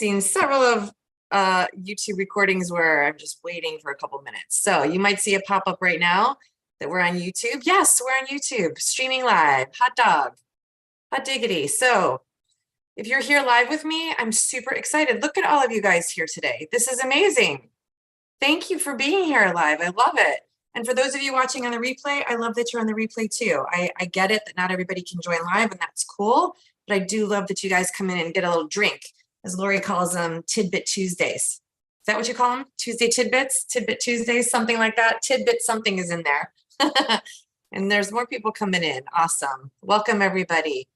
Seen several of YouTube recordings where I'm just waiting for a couple minutes. So you might see a pop-up right now that we're on YouTube. Yes, we're on YouTube, streaming live, hot dog, hot diggity. So if you're here live with me, I'm super excited. Look at all of you guys here today. This is amazing. Thank you for being here live. I love it. And for those of you watching on the replay, I love that you're on the replay too. I get it that not everybody can join live, and that's cool. But I do love that you guys come in and get a little drink, as Lori calls them, Tidbit Tuesdays. Is that what you call them? Tuesday Tidbits? Tidbit Tuesdays? Something like that? Tidbit something is in there. And there's more people coming in. Awesome. Welcome, everybody.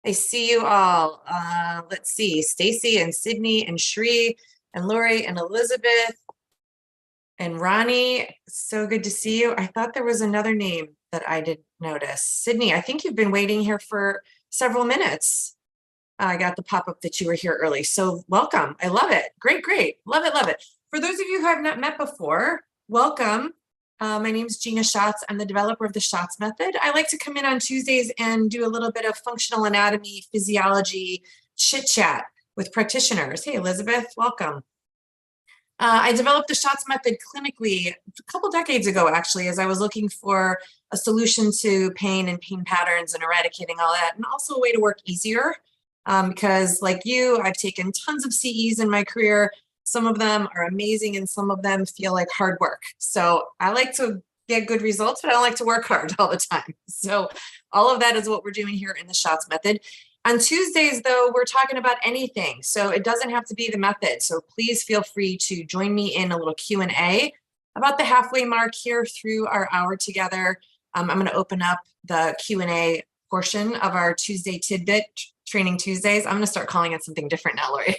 I see you all. Let's see. Stacy and Sydney and Shree and Lori and Elizabeth and Ronnie. So good to see you. I thought there was another name that I didn't notice. Sydney, I think you've been waiting here for several minutes. I got the pop-up that you were here early. So welcome. I love it. Great, great. Love it, love it. For those of you who have not met before, welcome. My name is Gina Schatz. I'm the developer of the Schatz Method. I like to come in on Tuesdays and do a little bit of functional anatomy, physiology, chit-chat with practitioners. Hey, Elizabeth, welcome. I developed the Schatz Method clinically a couple decades ago, actually, as I was looking for a solution to pain and pain patterns and eradicating all that, and also a way to work easier. Because like you, I've taken tons of CEs in my career. Some of them are amazing and some of them feel like hard work. So I like to get good results, but I don't like to work hard all the time. So all of that is what we're doing here in the Schatz Method. On Tuesdays, though, we're talking about anything. So it doesn't have to be the method. So please feel free to join me in a little Q&A about the halfway mark here through our hour together. I'm going to open up the Q&A portion of our Tuesday Tidbit Training Tuesdays. I'm going to start calling it something different now, Lori.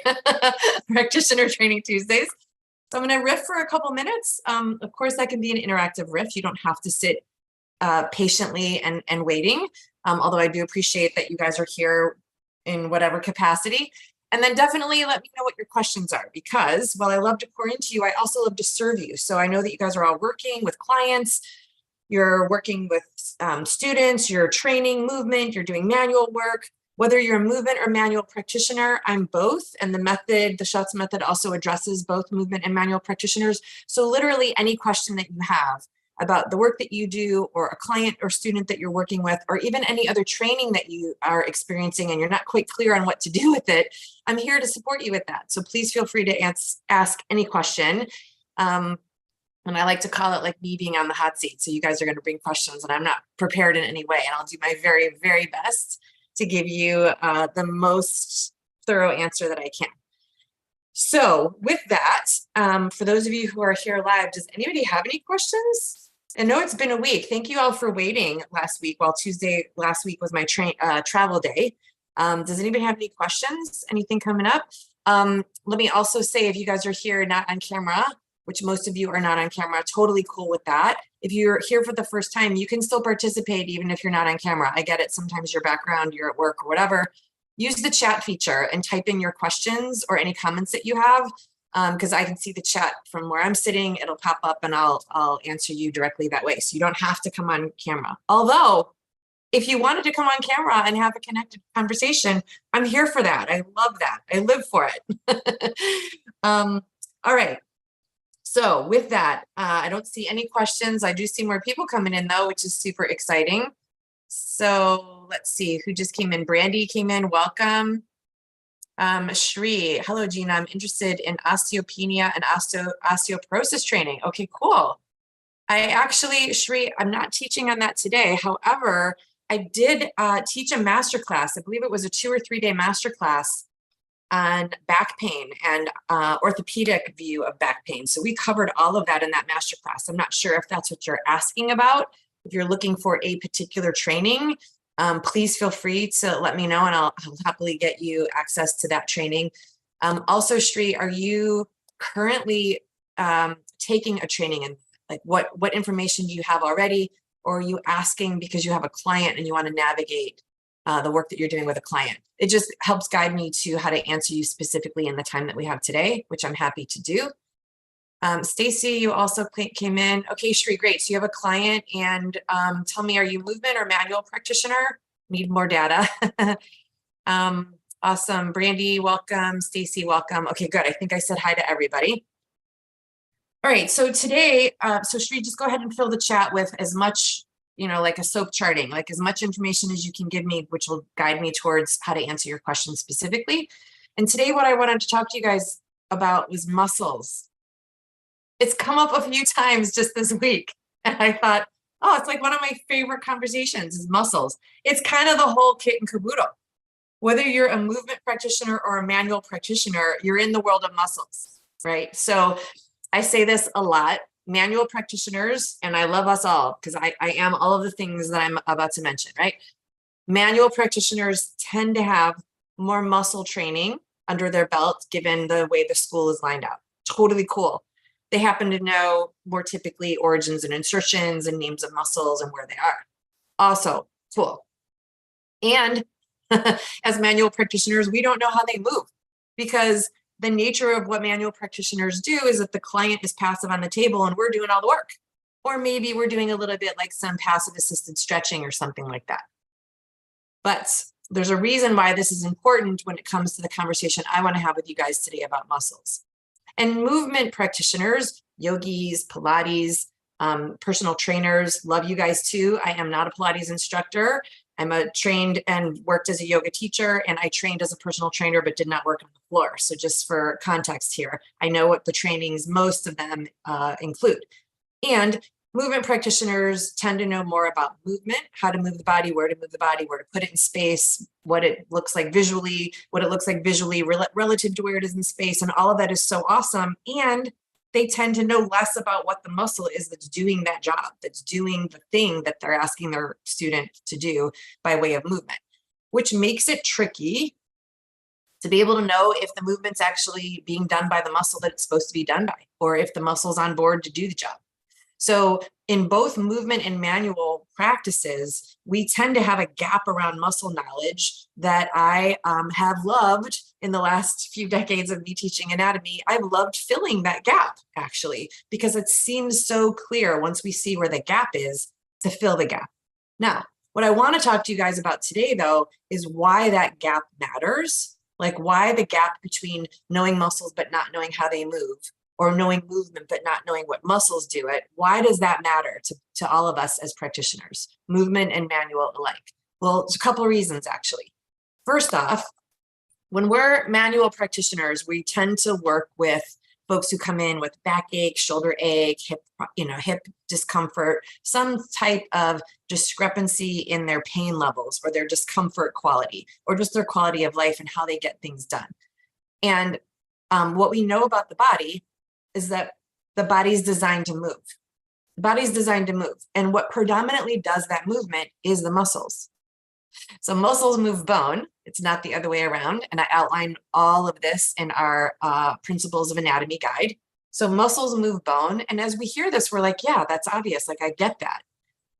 Practitioner Training Tuesdays. So I'm going to riff for a couple minutes. Of course, that can be an interactive riff. You don't have to sit patiently and waiting, although I do appreciate that you guys are here in whatever capacity. And then definitely let me know what your questions are, because while I love to pour into you, I also love to serve you. So I know that you guys are all working with clients, you're working with students, you're training movement, you're doing manual work. Whether you're a movement or manual practitioner, I'm both. And the method, the Schatz Method, also addresses both movement and manual practitioners. So literally any question that you have about the work that you do, or a client or student that you're working with, or even any other training that you are experiencing and you're not quite clear on what to do with it, I'm here to support you with that. So please feel free to ask any question. And I like to call it like me being on the hot seat. So you guys are going to bring questions and I'm not prepared in any way. And I'll do my very, very best to give you the most thorough answer that I can. So with that, for those of you who are here live, does anybody have any questions? I know it's been a week. Thank you all for waiting last week, while Tuesday last week was my travel day. Does anybody have any questions? Anything coming up? Let me also say, if you guys are here not on camera, which most of you are not on camera, totally cool with that. If you're here for the first time, you can still participate even if you're not on camera. I get it. Sometimes your background, you're at work or whatever. Use the chat feature and type in your questions or any comments that you have, because I can see the chat from where I'm sitting. It'll pop up and I'll answer you directly that way. So you don't have to come on camera. Although, if you wanted to come on camera and have a connected conversation, I'm here for that. I love that. I live for it. All right. So with that, I don't see any questions. I do see more people coming in though, which is super exciting. So let's see who just came in. Brandy came in. Welcome. Shree, hello, Gina. I'm interested in osteopenia and osteoporosis training. Okay, cool. I actually, Shree, I'm not teaching on that today. However, I did teach a masterclass. I believe it was a 2 or 3 day masterclass on back pain and orthopedic view of back pain. So we covered all of that in that masterclass. I'm not sure if that's what you're asking about. If you're looking for a particular training, please feel free to let me know and I'll happily get you access to that training. Also, Shree, are you currently taking a training, and like what information do you have already? Or are you asking because you have a client and you want to navigate the work that you're doing with a client? It just helps guide me to how to answer you specifically in the time that we have today, which I'm happy to do. Stacy, you also came in. Okay, Shree, great. So you have a client, and tell me, are you movement or manual practitioner? Need more data. Awesome. Brandy, welcome. Stacy, welcome. Okay, good. I think I said hi to everybody. All right, so today, so should we just go ahead and fill the chat with as much, like a SOAP charting, like as much information as you can give me, which will guide me towards how to answer your questions specifically. And today what I wanted to talk to you guys about was muscles. It's come up a few times just this week. And I thought, oh, it's like one of my favorite conversations is muscles. It's kind of the whole kit and caboodle. Whether you're a movement practitioner or a manual practitioner, you're in the world of muscles, right? So I say this a lot, manual practitioners, and I love us all because I am all of the things that I'm about to mention, right? Manual practitioners tend to have more muscle training under their belt, given the way the school is lined out. Totally cool. They happen to know more typically origins and insertions and names of muscles and where they are. Also cool. And as manual practitioners, we don't know how they move because the nature of what manual practitioners do is that the client is passive on the table and we're doing all the work. Or maybe we're doing a little bit like some passive assisted stretching or something like that. But there's a reason why this is important when it comes to the conversation I want to have with you guys today about muscles. And movement practitioners, yogis, Pilates, personal trainers, love you guys too. I am not a Pilates instructor. I'm a trained and worked as a yoga teacher, and I trained as a personal trainer, but did not work on the floor. So just for context here, I know what the trainings, most of them include. And movement practitioners tend to know more about movement, how to move the body, where to move the body, where to put it in space, what it looks like visually, relative to where it is in space. And all of that is so awesome. And they tend to know less about what the muscle is that's doing that job, that's doing the thing that they're asking their student to do by way of movement, which makes it tricky to be able to know if the movement's actually being done by the muscle that it's supposed to be done by, or if the muscle's on board to do the job. So in both movement and manual practices, we tend to have a gap around muscle knowledge that I have loved in the last few decades of me teaching anatomy. I've loved filling that gap, actually, because it seems so clear once we see where the gap is to fill the gap. Now, what I want to talk to you guys about today, though, is why that gap matters, like why the gap between knowing muscles but not knowing how they move, or knowing movement but not knowing what muscles do it. Why does that matter to all of us as practitioners, movement and manual alike? Well, there's a couple of reasons, actually. First off, when we're manual practitioners, we tend to work with folks who come in with backache, shoulder ache, hip discomfort, some type of discrepancy in their pain levels or their discomfort quality, or just their quality of life and how they get things done. And what we know about the body is that the body's designed to move. The body's designed to move. And what predominantly does that movement is the muscles. So muscles move bone. It's not the other way around. And I outline all of this in our Principles of Anatomy guide. So muscles move bone. And as we hear this, we're like, yeah, that's obvious. Like, I get that.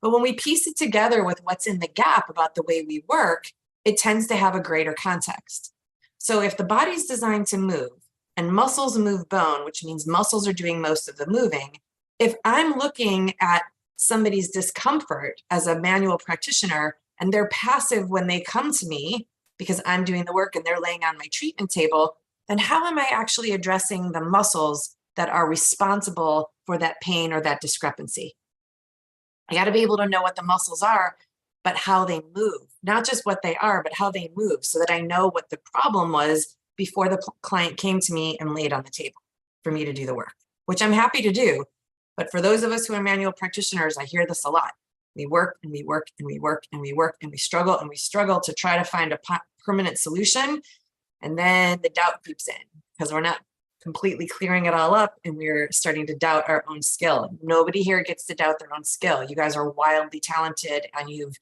But when we piece it together with what's in the gap about the way we work, it tends to have a greater context. So if the body's designed to move, and muscles move bone, which means muscles are doing most of the moving. If I'm looking at somebody's discomfort as a manual practitioner and they're passive when they come to me because I'm doing the work and they're laying on my treatment table, then how am I actually addressing the muscles that are responsible for that pain or that discrepancy? I got to be able to know what the muscles are, but how they move, not just what they are, but how they move, so that I know what the problem was before the client came to me and laid on the table for me to do the work, which I'm happy to do. But for those of us who are manual practitioners, I hear this a lot. We work and we work and we work and we work and we struggle to try to find a permanent solution. And then the doubt creeps in because we're not completely clearing it all up and we're starting to doubt our own skill. Nobody here gets to doubt their own skill. You guys are wildly talented and you've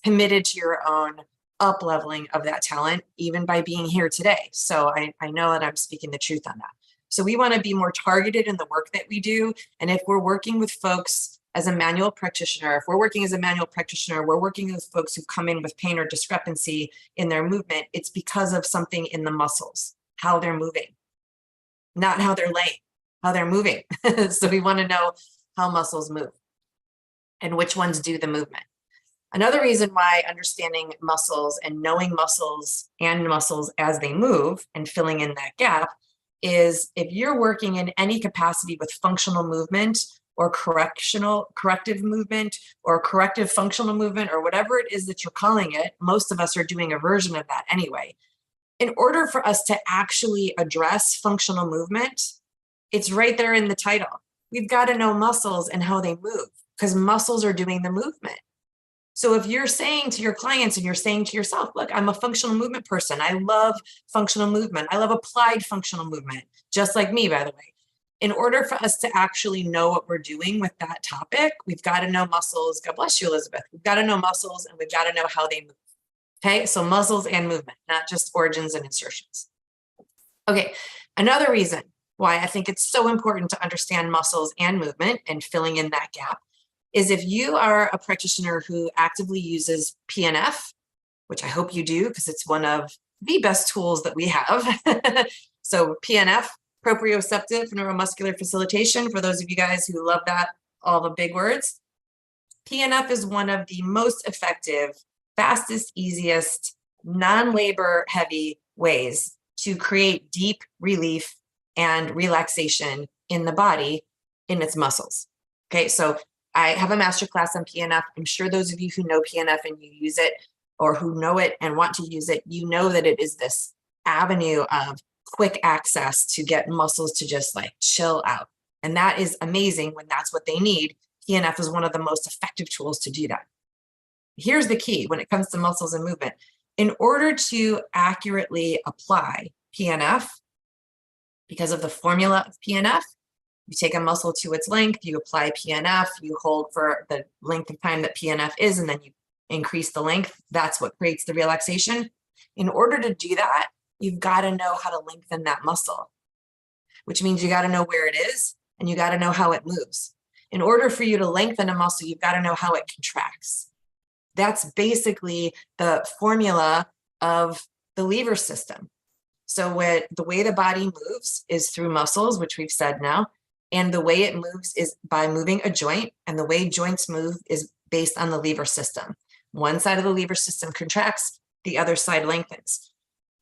committed to your own up-leveling of that talent, even by being here today. So I know that I'm speaking the truth on that. So we want to be more targeted in the work that we do. And if we're working with folks as a manual practitioner, we're working with folks who come in with pain or discrepancy in their movement, it's because of something in the muscles, how they're moving, not how they're laying, how they're moving. So we want to know how muscles move and which ones do the movement. Another reason why understanding muscles and knowing muscles and muscles as they move and filling in that gap is if you're working in any capacity with functional movement or corrective movement or corrective functional movement or whatever it is that you're calling it, most of us are doing a version of that anyway. In order for us to actually address functional movement, it's right there in the title. We've got to know muscles and how they move because muscles are doing the movement. So if you're saying to your clients and you're saying to yourself, look, I'm a functional movement person. I love functional movement. I love applied functional movement, just like me, by the way. In order for us to actually know what we're doing with that topic, we've got to know muscles. God bless you, Elizabeth. We've got to know muscles and we've got to know how they move. Okay, so muscles and movement, not just origins and insertions. Okay, another reason why I think it's so important to understand muscles and movement and filling in that gap is if you are a practitioner who actively uses PNF, which I hope you do because it's one of the best tools that we have. So PNF, Proprioceptive, Neuromuscular Facilitation, for those of you guys who love that, all the big words. PNF is one of the most effective, fastest, easiest, non-labor heavy ways to create deep relief and relaxation in the body, in its muscles. Okay, so I have a masterclass on PNF. I'm sure those of you who know PNF and you use it or who know it and want to use it, you know that it is this avenue of quick access to get muscles to just like chill out. And that is amazing when that's what they need. PNF is one of the most effective tools to do that. Here's the key when it comes to muscles and movement. In order to accurately apply PNF, because of the formula of PNF, you take a muscle to its length, you apply PNF, you hold for the length of time that PNF is, and then you increase the length. That's what creates the relaxation. In order to do that, you've got to know how to lengthen that muscle, which means you got to know where it is and you got to know how it moves. In order for you to lengthen a muscle, you've got to know how it contracts. That's basically the formula of the lever system. So the way the body moves is through muscles, which we've said now, and the way it moves is by moving a joint, and the way joints move is based on the lever system. One side of the lever system contracts, the other side lengthens.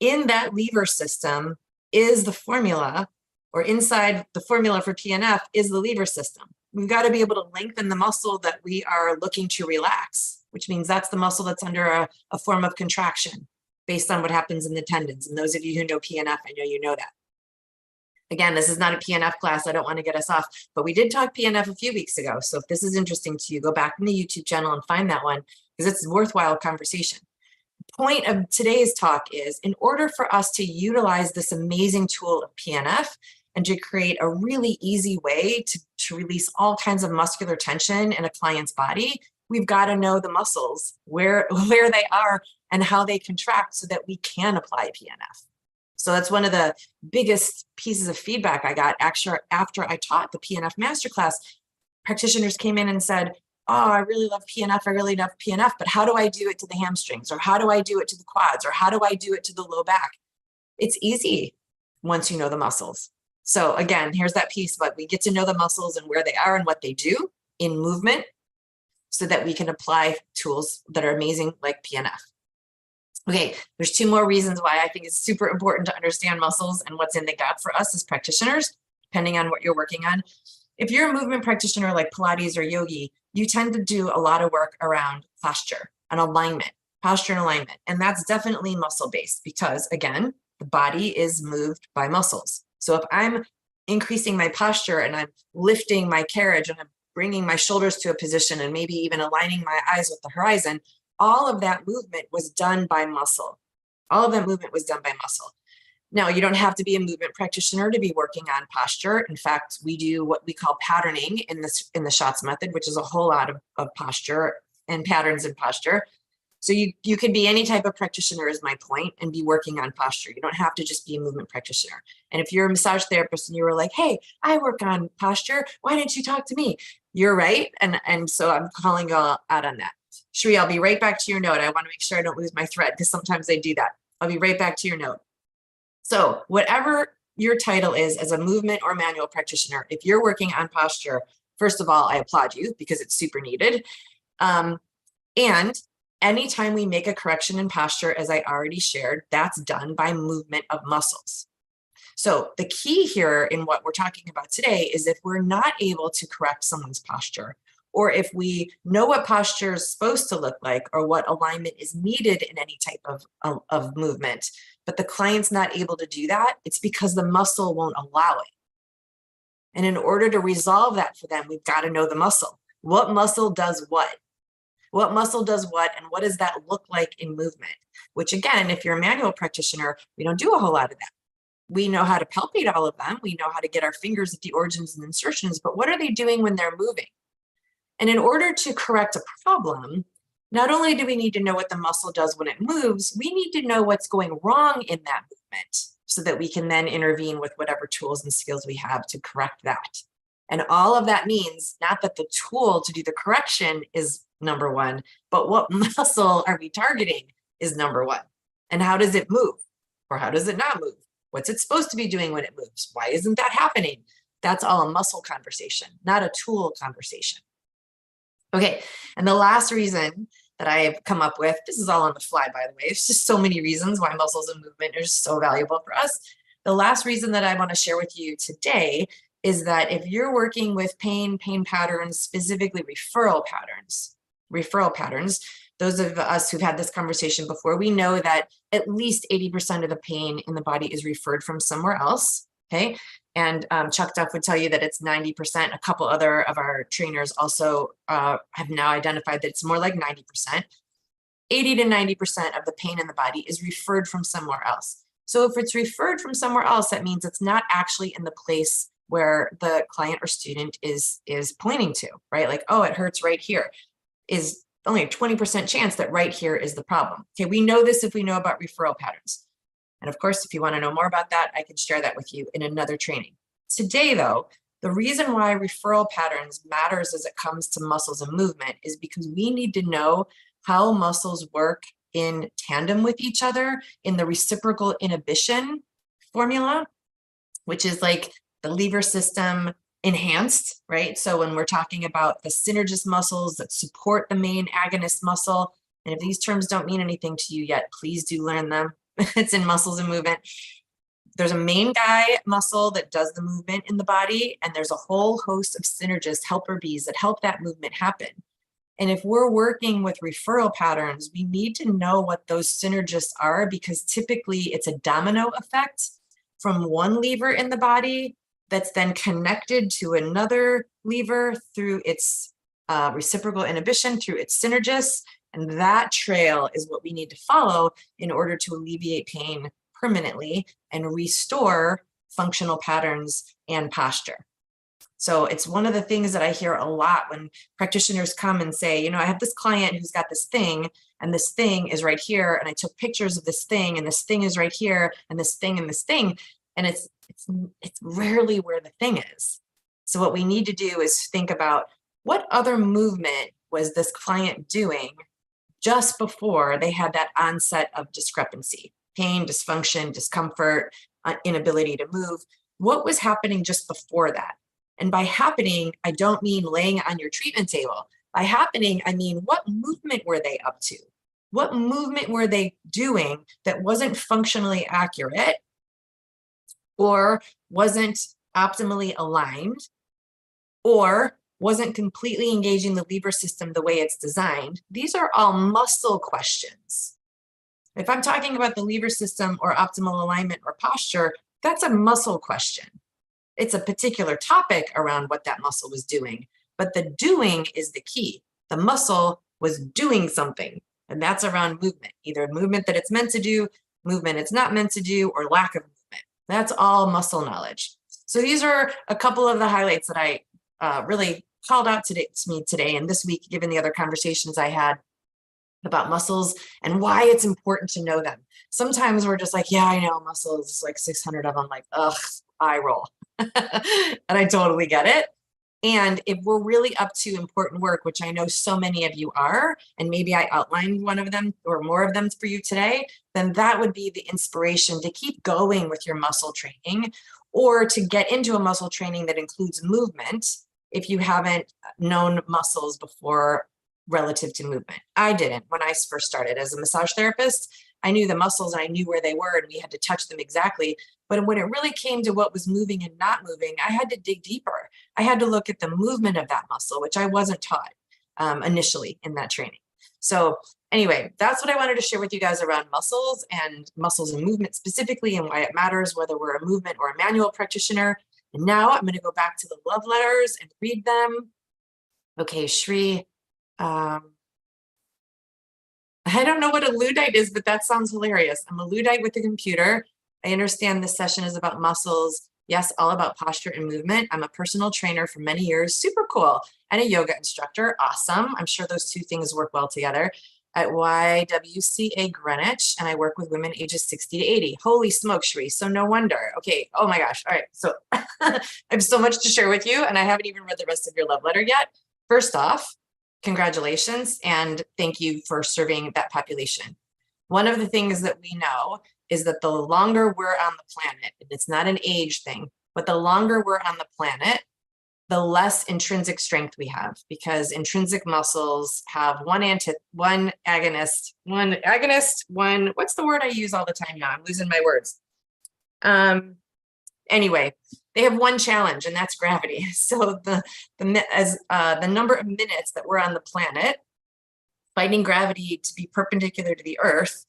In that lever system is the formula, or inside the formula for PNF is the lever system. We've got to be able to lengthen the muscle that we are looking to relax, which means that's the muscle that's under a form of contraction based on what happens in the tendons. And those of you who know PNF, I know you know that. Again, this is not a PNF class. I don't want to get us off, but we did talk PNF a few weeks ago. So if this is interesting to you, go back in the YouTube channel and find that one because it's a worthwhile conversation. The point of today's talk is in order for us to utilize this amazing tool of PNF and to create a really easy way to release all kinds of muscular tension in a client's body, we've got to know the muscles, where they are and how they contract so that we can apply PNF. So that's one of the biggest pieces of feedback I got after I taught the PNF masterclass. Practitioners came in and said, oh, I really love PNF. I really love PNF, but how do I do it to the hamstrings? Or how do I do it to the quads? Or how do I do it to the low back? It's easy once you know the muscles. So again, here's that piece, but we get to know the muscles and where they are and what they do in movement so that we can apply tools that are amazing like PNF. Okay, there's two more reasons why I think it's super important to understand muscles and what's in the gap for us as practitioners, depending on what you're working on. If you're a movement practitioner like Pilates or yogi, you tend to do a lot of work around posture and alignment, posture and alignment. And that's definitely muscle-based because, again, the body is moved by muscles. So if I'm increasing my posture and I'm lifting my carriage and I'm bringing my shoulders to a position and maybe even aligning my eyes with the horizon, all of that movement was done by muscle. All of that movement was done by muscle. Now, you don't have to be a movement practitioner to be working on posture. In fact, we do what we call patterning in the Schatz Method, which is a whole lot of posture and patterns in posture. So you could be any type of practitioner is my point and be working on posture. You don't have to just be a movement practitioner. And if you're a massage therapist and you were like, hey, I work on posture, why didn't you talk to me? You're right. And so I'm calling you all out on that. Shri, I'll be right back to your note. I want to make sure I don't lose my thread because sometimes they do that. I'll be right back to your note. So whatever your title is as a movement or manual practitioner, if you're working on posture, first of all, I applaud you because it's super needed. And anytime we make a correction in posture, as I already shared, that's done by movement of muscles. So the key here in what we're talking about today is if we're not able to correct someone's posture, or if we know what posture is supposed to look like or what alignment is needed in any type of movement, but the client's not able to do that, it's because the muscle won't allow it. And in order to resolve that for them, we've got to know the muscle. What muscle does what? What muscle does what, and what does that look like in movement? Which again, if you're a manual practitioner, we don't do a whole lot of that. We know how to palpate all of them. We know how to get our fingers at the origins and insertions, but what are they doing when they're moving? And in order to correct a problem, not only do we need to know what the muscle does when it moves, we need to know what's going wrong in that movement so that we can then intervene with whatever tools and skills we have to correct that. And all of that means not that the tool to do the correction is number one, but what muscle are we targeting is number one. And how does it move? Or how does it not move? What's it supposed to be doing when it moves? Why isn't that happening? That's all a muscle conversation, not a tool conversation. Okay, and the last reason that I have come up with, this is all on the fly, by the way, it's just so many reasons why muscles and movement are so valuable for us. The last reason that I want to share with you today is that if you're working with pain patterns, specifically referral patterns, those of us who've had this conversation before, we know that at least 80% of the pain in the body is referred from somewhere else, okay? And Chuck Duff would tell you that it's 90%. A couple other of our trainers also have now identified that it's more like 90%. 80 to 90% of the pain in the body is referred from somewhere else. So if it's referred from somewhere else, that means it's not actually in the place where the client or student is pointing to, right? Like, oh, it hurts right here. Is only a 20% chance that right here is the problem. Okay, we know this if we know about referral patterns. And of course, if you want to know more about that, I can share that with you in another training. Today, though, the reason why referral patterns matters as it comes to muscles and movement is because we need to know how muscles work in tandem with each other in the reciprocal inhibition formula, which is like the lever system enhanced, right? So when we're talking about the synergist muscles that support the main agonist muscle, and if these terms don't mean anything to you yet, please do learn them. It's in muscles and movement. There's a main guy muscle that does the movement in the body, and there's a whole host of synergist helper bees that help that movement happen. And if we're working with referral patterns, we need to know what those synergists are, because typically it's a domino effect from one lever in the body that's then connected to another lever through its reciprocal inhibition, through its synergists. And that trail is what we need to follow in order to alleviate pain permanently and restore functional patterns and posture. So it's one of the things that I hear a lot when practitioners come and say, you know, I have this client who's got this thing, and this thing is right here, and I took pictures of this thing, and this thing is right here, and this thing and this thing, and it's rarely where the thing is. So what we need to do is think about what other movement was this client doing just before they had that onset of discrepancy, pain, dysfunction, discomfort, inability to move. What was happening just before that? And by happening, I don't mean laying on your treatment table. By happening, I mean, what movement were they up to? What movement were they doing that wasn't functionally accurate or wasn't optimally aligned or wasn't completely engaging the lever system the way it's designed? These are all muscle questions. If I'm talking about the lever system or optimal alignment or posture, that's a muscle question. It's a particular topic around what that muscle was doing, but the doing is the key. The muscle was doing something, and that's around movement, either movement that it's meant to do, movement it's not meant to do, or lack of movement. That's all muscle knowledge. So these are a couple of the highlights that I really called out to me today and this week, given the other conversations I had about muscles and why it's important to know them. Sometimes we're just like, yeah, I know muscles, like 600 of them, like, ugh, eye roll. And I totally get it. And if we're really up to important work, which I know so many of you are, and maybe I outlined one of them or more of them for you today, then that would be the inspiration to keep going with your muscle training, or to get into a muscle training that includes movement if you haven't known muscles before relative to movement. I didn't when I first started as a massage therapist. I knew the muscles and I knew where they were and we had to touch them exactly. But when it really came to what was moving and not moving, I had to dig deeper. I had to look at the movement of that muscle, which I wasn't taught initially in that training. So anyway, that's what I wanted to share with you guys around muscles and movement specifically, and why it matters whether we're a movement or a manual practitioner. And now I'm going to go back to the love letters and read them. Okay, Shri. I don't know what a Luddite is, but that sounds hilarious. I'm a Luddite with a computer. I understand this session is about muscles. Yes, all about posture and movement. I'm a personal trainer for many years. Super cool. And a yoga instructor. Awesome. I'm sure those two things work well together. At YWCA Greenwich, and I work with women ages 60 to 80. Holy smoke, Shri. So no wonder. Okay. Oh my gosh. All right. So I have so much to share with you, and I haven't even read the rest of your love letter yet. First off, congratulations, and thank you for serving that population. One of the things that we know is that the longer we're on the planet, and it's not an age thing, but the longer we're on the planet, the less intrinsic strength we have, because intrinsic muscles have one agonist, what's the word I use all the time now? I'm losing my words. Anyway, they have one challenge, and that's gravity. So the number of minutes that we're on the planet fighting gravity to be perpendicular to the earth,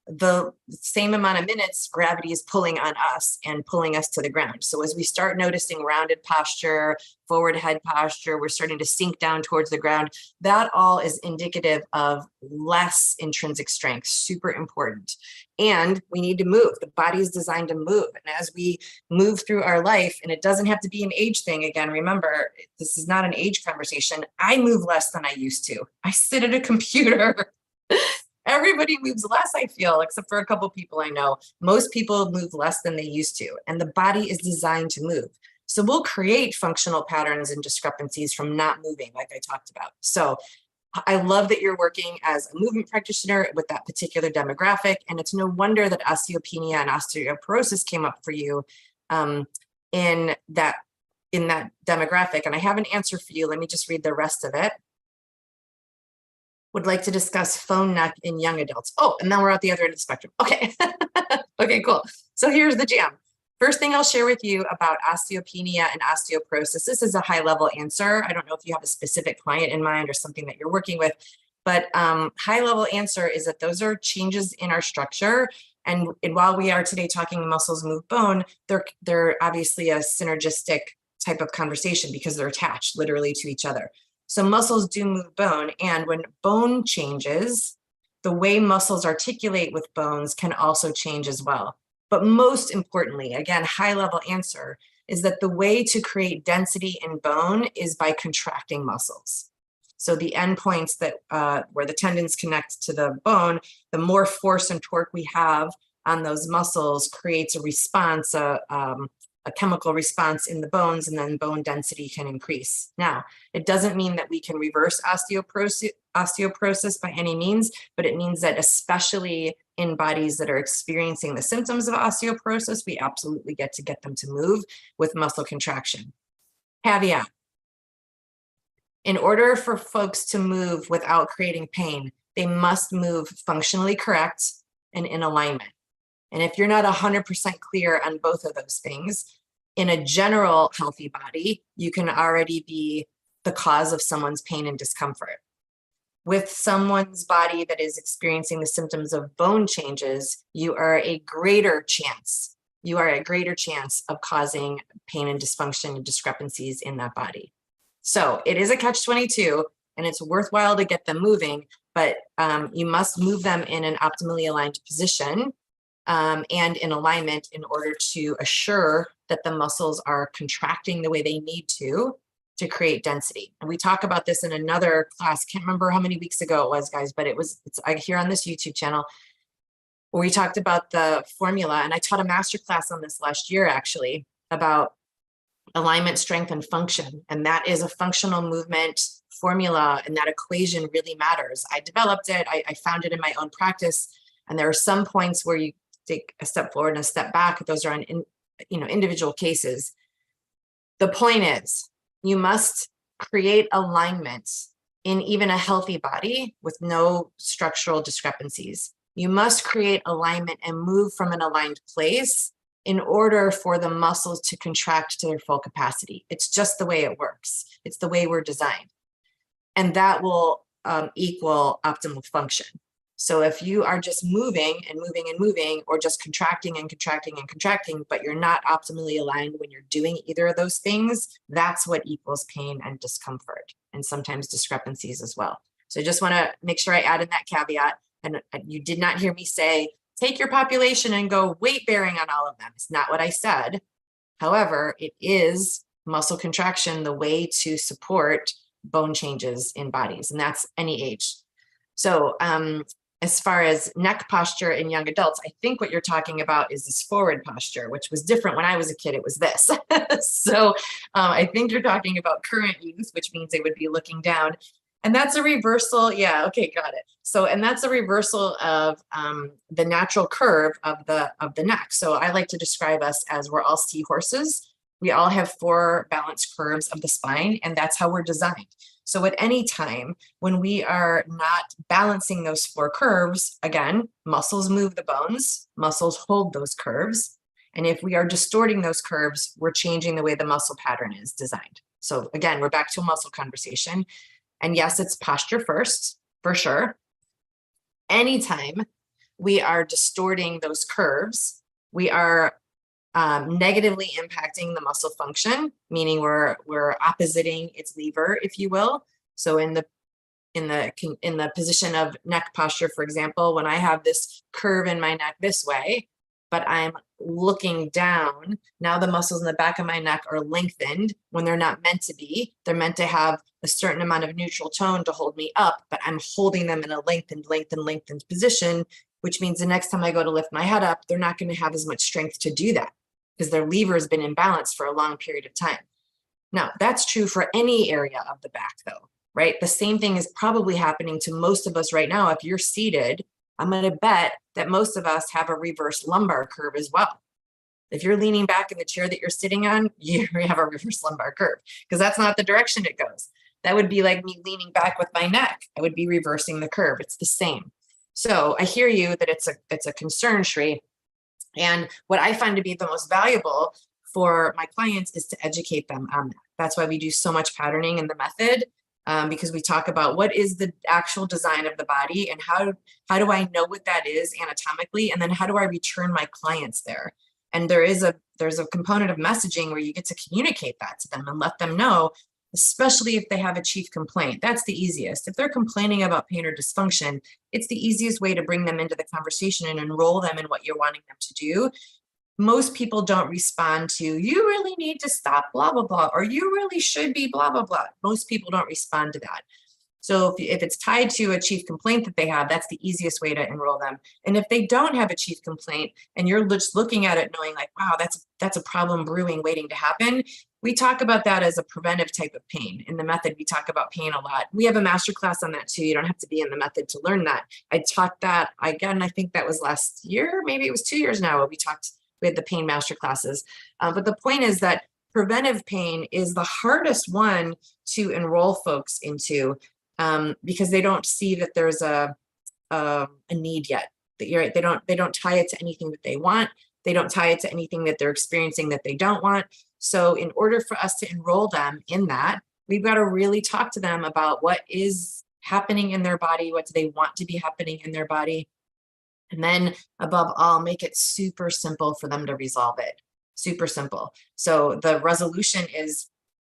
the same amount of minutes gravity is pulling on us and pulling us to the ground. So as we start noticing rounded posture, forward head posture, we're starting to sink down towards the ground. That all is indicative of less intrinsic strength. Super important. And we need to move. The body is designed to move. And as we move through our life, and it doesn't have to be an age thing. Again, remember, this is not an age conversation. I move less than I used to. I sit at a computer. Everybody moves less, I feel, except for a couple people I know. Most people move less than they used to, and the body is designed to move. So we'll create functional patterns and discrepancies from not moving, like I talked about. So I love that you're working as a movement practitioner with that particular demographic, and it's no wonder that osteopenia and osteoporosis came up for you in that demographic. And I have an answer for you. Let me just read the rest of it. Would like to discuss phone neck in young adults. Oh, and then we're at the other end of the spectrum. Okay. Okay, cool. So here's the jam. First thing I'll share with you about osteopenia and osteoporosis. This is a high-level answer. I don't know if you have a specific client in mind or something that you're working with, but high-level answer is that those are changes in our structure. And while we are today talking muscles move bone, they're obviously a synergistic type of conversation because they're attached literally to each other. So muscles do move bone, and when bone changes, the way muscles articulate with bones can also change as well. But most importantly, again, high-level answer is that the way to create density in bone is by contracting muscles. So the endpoints that where the tendons connect to the bone, the more force and torque we have on those muscles creates a response, a chemical response in the bones, and then bone density can increase. Now, it doesn't mean that we can reverse osteoporosis by any means, but it means that especially in bodies that are experiencing the symptoms of osteoporosis, we absolutely get them to move with muscle contraction. Caveat: in order for folks to move without creating pain, they must move functionally correct and in alignment. And if you're not 100% clear on both of those things, in a general healthy body, you can already be the cause of someone's pain and discomfort. With someone's body that is experiencing the symptoms of bone changes, you are a greater chance of causing pain and dysfunction and discrepancies in that body. So it is a catch-22, and it's worthwhile to get them moving, but you must move them in an optimally aligned position and in alignment in order to assure that the muscles are contracting the way they need to create density. And we talk about this in another class. Can't remember how many weeks ago it was, guys, but it's here on this YouTube channel where we talked about the formula. And I taught a master class on this last year, actually, about alignment, strength, and function. And that is a functional movement formula, and that equation really matters. I developed it. I found it in my own practice. And there are some points where you take a step forward and a step back. Those are in individual cases. The point is, you must create alignment in even a healthy body with no structural discrepancies. You must create alignment and move from an aligned place in order for the muscles to contract to their full capacity. It's just the way it works. It's the way we're designed. And that will equal optimal function. So if you are just moving and moving and moving, or just contracting and contracting and contracting, but you're not optimally aligned when you're doing either of those things, that's what equals pain and discomfort, and sometimes discrepancies as well. So I just want to make sure I added that caveat. And you did not hear me say, take your population and go weight bearing on all of them. It's not what I said. However, it is muscle contraction, the way to support bone changes in bodies, and that's any age. So as far as neck posture in young adults, I think what you're talking about is this forward posture, which was different when I was a kid. It was this. So I think you're talking about current youth, which means they would be looking down. And that's a reversal. Yeah, okay, got it. So, and that's a reversal of the natural curve of the neck. So I like to describe us as we're all seahorses. We all have 4 balanced curves of the spine, and that's how we're designed. So at any time when we are not balancing those 4 curves, again, muscles move the bones, muscles hold those curves. And if we are distorting those curves, we're changing the way the muscle pattern is designed. So again, we're back to a muscle conversation. And yes, it's posture first, for sure. Anytime we are distorting those curves, we are negatively impacting the muscle function, meaning we're oppositing its lever, if you will. So in the position of neck posture, for example, when I have this curve in my neck this way, but I'm looking down, now the muscles in the back of my neck are lengthened when they're not meant to be. They're meant to have a certain amount of neutral tone to hold me up, but I'm holding them in a lengthened position, which means the next time I go to lift my head up, they're not going to have as much strength to do that because their lever has been imbalanced for a long period of time. Now, that's true for any area of the back though, right? The same thing is probably happening to most of us right now. If you're seated, I'm going to bet that most of us have a reverse lumbar curve as well. If you're leaning back in the chair that you're sitting on, you have a reverse lumbar curve because that's not the direction it goes. That would be like me leaning back with my neck. I would be reversing the curve. It's the same. So I hear you that it's a concern, Shri. And what I find to be the most valuable for my clients is to educate them on that. That's why we do so much patterning in the method, because we talk about what is the actual design of the body and how do I know what that is anatomically, and then how do I return my clients there. And there's a component of messaging where you get to communicate that to them and let them know, especially if they have a chief complaint. That's the easiest. If they're complaining about pain or dysfunction, it's the easiest way to bring them into the conversation and enroll them in what you're wanting them to do. Most people don't respond to, you really need to stop, blah, blah, blah, or you really should be, blah, blah, blah. Most people don't respond to that. So if it's tied to a chief complaint that they have, that's the easiest way to enroll them. And if they don't have a chief complaint and you're just looking at it knowing like, wow, that's a problem brewing waiting to happen, we talk about that as a preventive type of pain. In the method, we talk about pain a lot. We have a masterclass on that too. You don't have to be in the method to learn that. I taught that again, I think that was last year, maybe it was 2 years now, we had the pain masterclasses. But the point is that preventive pain is the hardest one to enroll folks into, because they don't see that there's a need yet. That you're right. They don't tie it to anything that they want. They don't tie it to anything that they're experiencing that they don't want. So in order for us to enroll them in that, we've got to really talk to them about what is happening in their body. What do they want to be happening in their body? And then above all, make it super simple for them to resolve it. Super simple. So the resolution is,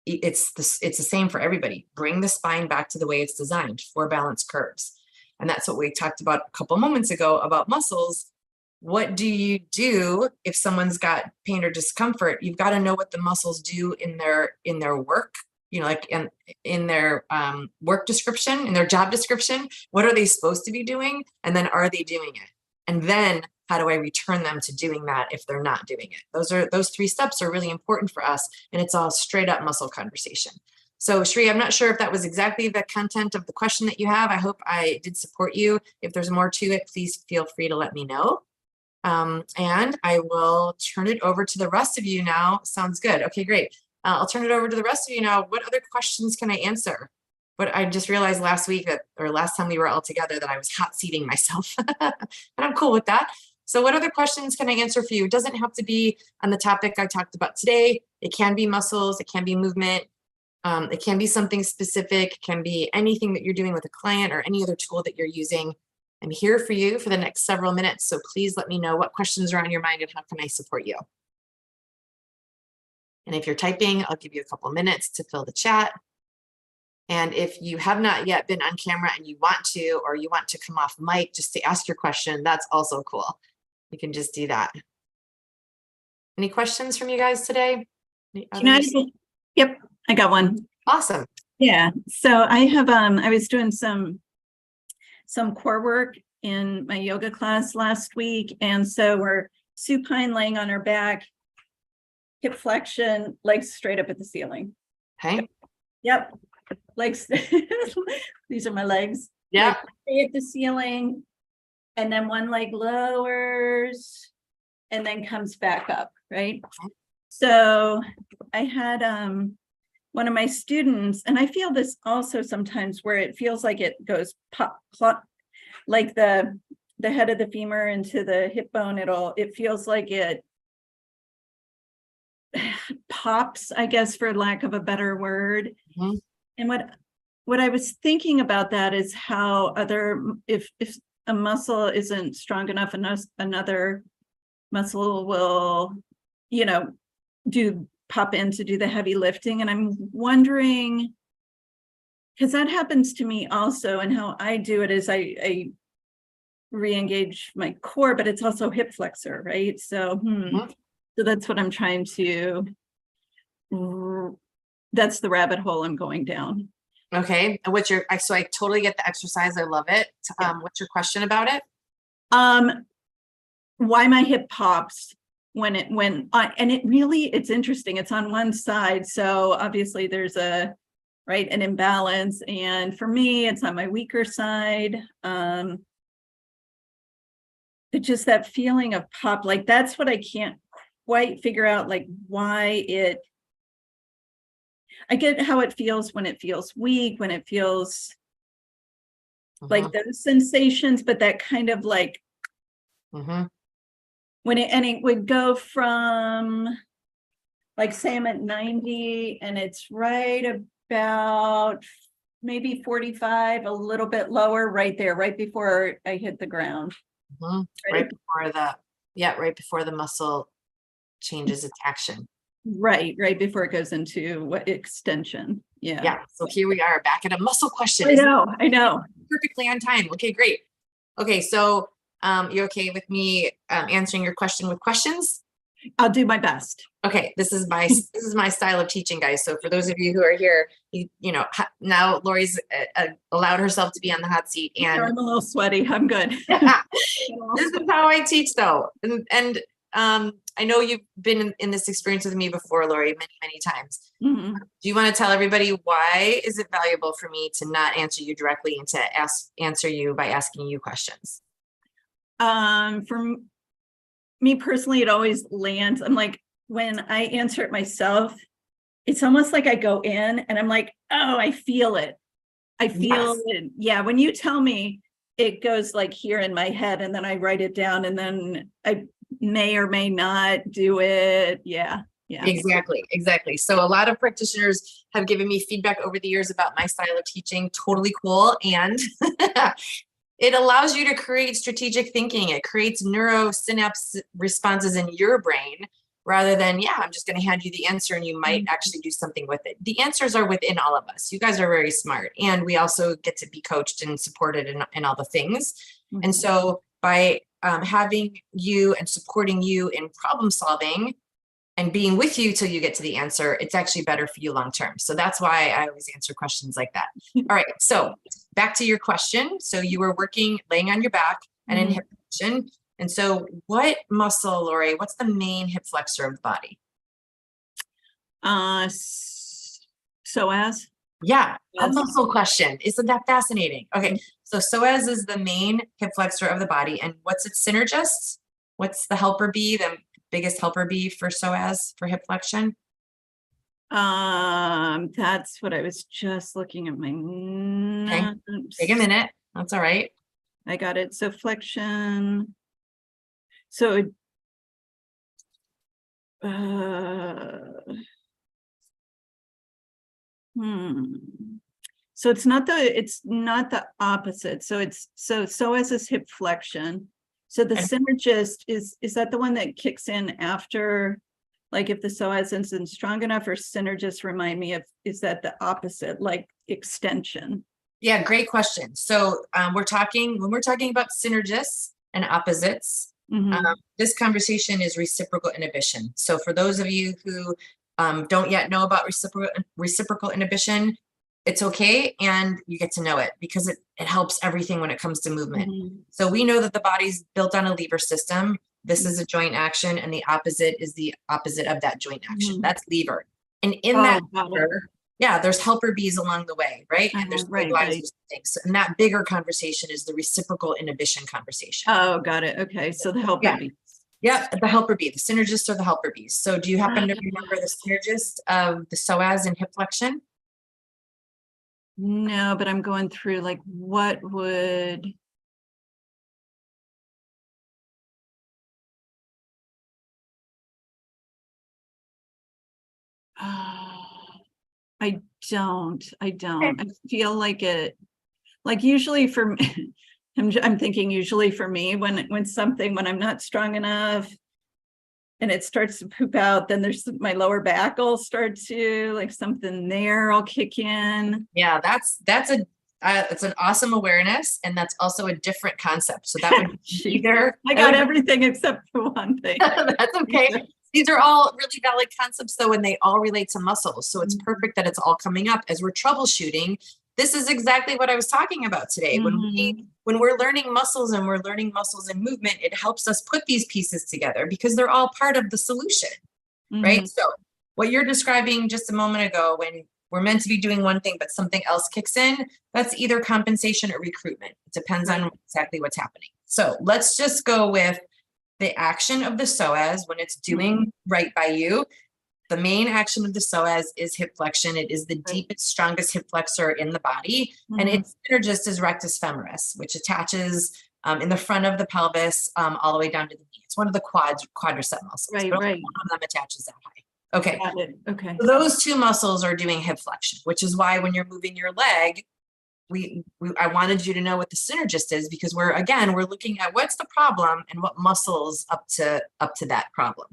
it's the same for everybody. Bring the spine back to the way it's designed, 4 balanced curves. And that's what we talked about a couple moments ago about muscles. What do you do if someone's got pain or discomfort? You've got to know what the muscles do in their work, like in their work description, in their job description. What are they supposed to be doing? And then are they doing it? And then how do I return them to doing that if they're not doing it? Those 3 steps are really important for us. And it's all straight up muscle conversation. So Shri, I'm not sure if that was exactly the content of the question that you have. I hope I did support you. If there's more to it, please feel free to let me know. And I will turn it over to the rest of you now. Sounds good. Okay, great. I'll turn it over to the rest of you now. What other questions can I answer? but I just realized last week or last time we were all together that I was hot seating myself, and I'm cool with that. So what other questions can I answer for you? It doesn't have to be on the topic I talked about today. It can be muscles, it can be movement. It can be something specific, it can be anything that you're doing with a client or any other tool that you're using. I'm here for you for the next several minutes. So please let me know what questions are on your mind and how can I support you? And if you're typing, I'll give you a couple minutes to fill the chat. And if you have not yet been on camera and you want to, or you want to come off mic just to ask your question, that's also cool. You can just do that. Any questions from you guys today? Yep, I got one. Awesome. Yeah, so I have I was doing some core work in my yoga class last week, and so we're supine, laying on our back, hip flexion, legs straight up at the ceiling. Okay. Yep, legs. These are my legs. Yeah. Like, stay at the ceiling, and then one leg lowers and then comes back up, right? So I had one of my students, and I feel this also sometimes, where it feels like it goes pop, plop, like the head of the femur into the hip bone. It feels like it pops, I guess, for lack of a better word. Mm-hmm. And what I was thinking about that is how if a muscle isn't strong enough, another muscle will, pop in to do the heavy lifting. And I'm wondering, because that happens to me also, and how I do it is I re-engage my core, but it's also hip flexor, right? So, so that's what I'm trying to, that's the rabbit hole I'm going down. Okay. And so I totally get the exercise. I love it. What's your question about it? Why my hip pops and it's interesting. It's on one side. So obviously there's an imbalance. And for me, it's on my weaker side. It's just that feeling of pop, like that's what I can't quite figure out, like why I get how it feels when it feels weak, when it feels like those sensations, but that kind of like, when it would go from, like, say I'm at 90 and it's right about maybe 45, a little bit lower, right there, right before I hit the ground. Right before the muscle changes its action. Right before it goes into extension. Yeah. So here we are back at a muscle question. I know. Perfectly on time. Okay, great. Okay, so you okay with me answering your question with questions? I'll do my best. Okay, this is my style of teaching, guys. So for those of you who are here, now Lori's allowed herself to be on the hot seat, and I'm a little sweaty. I'm good. This is how I teach, though, and I know you've been in this experience with me before, Lori, many times. Do you want to tell everybody why is it valuable for me to not answer you directly and to answer you by asking you questions? For me personally, it always lands. I'm like, when I answer it myself, it's almost like I go in and I'm like, oh, I feel it. I feel it. Yeah. When you tell me, it goes like here in my head, and then I write it down, and then I may or may not do it. Yeah. Exactly. So a lot of practitioners have given me feedback over the years about my style of teaching. Totally cool. And it allows you to create strategic thinking. It creates neurosynapse responses in your brain, rather than, I'm just going to hand you the answer and you might actually do something with it. The answers are within all of us. You guys are very smart. And we also get to be coached and supported in all the things. And so by having you and supporting you in problem solving and being with you till you get to the answer, it's actually better for you long-term. So that's why I always answer questions like that. All right, so back to your question. So you were laying on your back and in hip flexion. And so what muscle, Lori, what's the main hip flexor of the body? Psoas. Yeah, a muscle question. Isn't that fascinating? Okay, so psoas is the main hip flexor of the body. And what's its synergist? What's the helper bee, the biggest helper bee for psoas, for hip flexion? That's what I was just looking at my Okay. notes. Take a minute. That's all right. I got it. So flexion. So so it's not the opposite. So psoas is hip flexion. So the synergist is that the one that kicks in after, like if the psoas isn't strong enough, or synergist, remind me of, is that the opposite, like extension? Yeah, great question. So when we're talking about synergists and opposites, this conversation is reciprocal inhibition. So for those of you who don't yet know about reciprocal inhibition, it's okay, and you get to know it because it helps everything when it comes to movement. So we know that the body's built on a lever system. This is a joint action, and the opposite is the opposite of that joint action. That's lever. And in that lever, yeah, there's helper bees along the way, right? And there's stabilizers and things. And that bigger conversation is the reciprocal inhibition conversation. Oh, got it. Okay, so the helper bees. Yeah, the helper bee, the synergist or the helper bees. So do you happen to remember the synergist of the psoas and hip flexion? No, but I'm going through, like, what would... I don't. I feel like it, like usually for me, I'm thinking usually for me, when I'm not strong enough and it starts to poop out, then there's my lower back will start to, like, something there will kick in. Yeah, it's an awesome awareness, and that's also a different concept. So that would either I got everything except for one thing. That's okay. These are all really valid concepts though, and they all relate to muscles. So it's perfect that it's all coming up as we're troubleshooting. This is exactly what I was talking about today. When we're learning muscles and we're learning muscles and movement, it helps us put these pieces together because they're all part of the solution, right? So what you're describing just a moment ago, when we're meant to be doing one thing, but something else kicks in, that's either compensation or recruitment. It depends on exactly what's happening. So let's just go with the action of the psoas when it's doing right by you. The main action of the psoas is hip flexion. It is the deepest, strongest hip flexor in the body. And its synergist is rectus femoris, which attaches in the front of the pelvis all the way down to the knee. It's one of the quadricep muscles. But only one of them attaches that high. Okay. Got it. Okay. So those two muscles are doing hip flexion, which is why when you're moving your leg, I wanted you to know what the synergist is, because we're looking at what's the problem and what muscles up to that problem.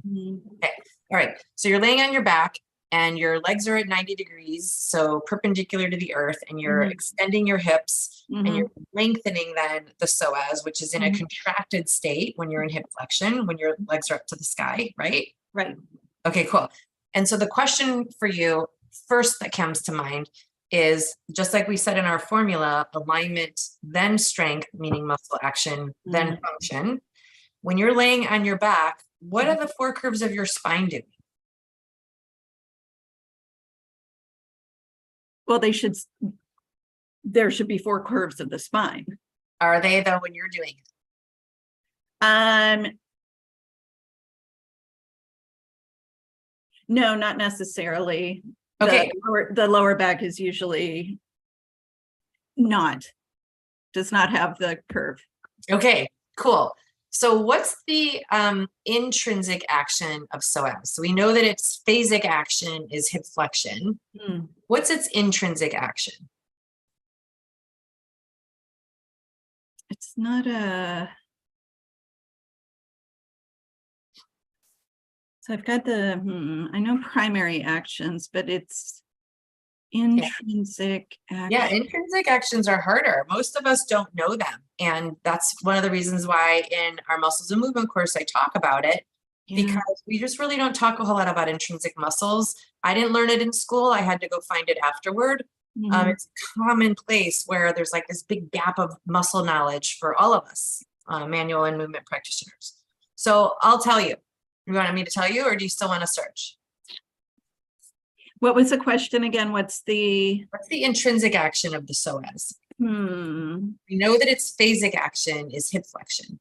Okay. All right. So you're laying on your back and your legs are at 90 degrees, so perpendicular to the earth, and you're extending your hips and you're lengthening then the psoas, which is in a contracted state when you're in hip flexion, when your legs are up to the sky, right? Right. Okay, cool. And so the question for you first that comes to mind is, just like we said in our formula, alignment, then strength, meaning muscle action, then function. When you're laying on your back, what are the four curves of your spine doing? Well, there should be four curves of the spine. Are they though when you're doing it? No, not necessarily. Okay. The lower back is usually does not have the curve. Okay, cool. So what's the intrinsic action of psoas? So we know that its phasic action is hip flexion. What's its intrinsic action? It's not a... So I've got I know primary actions, but it's intrinsic action. Yeah, intrinsic actions are harder. Most of us don't know them. And that's one of the reasons why in our muscles and movement course, I talk about it, because we just really don't talk a whole lot about intrinsic muscles. I didn't learn it in school. I had to go find it afterward. It's a common place where there's like this big gap of muscle knowledge for all of us, manual and movement practitioners. So I'll tell you. You want me to tell you, or do you still want to search? What was the question again? What's the intrinsic action of the psoas? We know that its phasic action is hip flexion.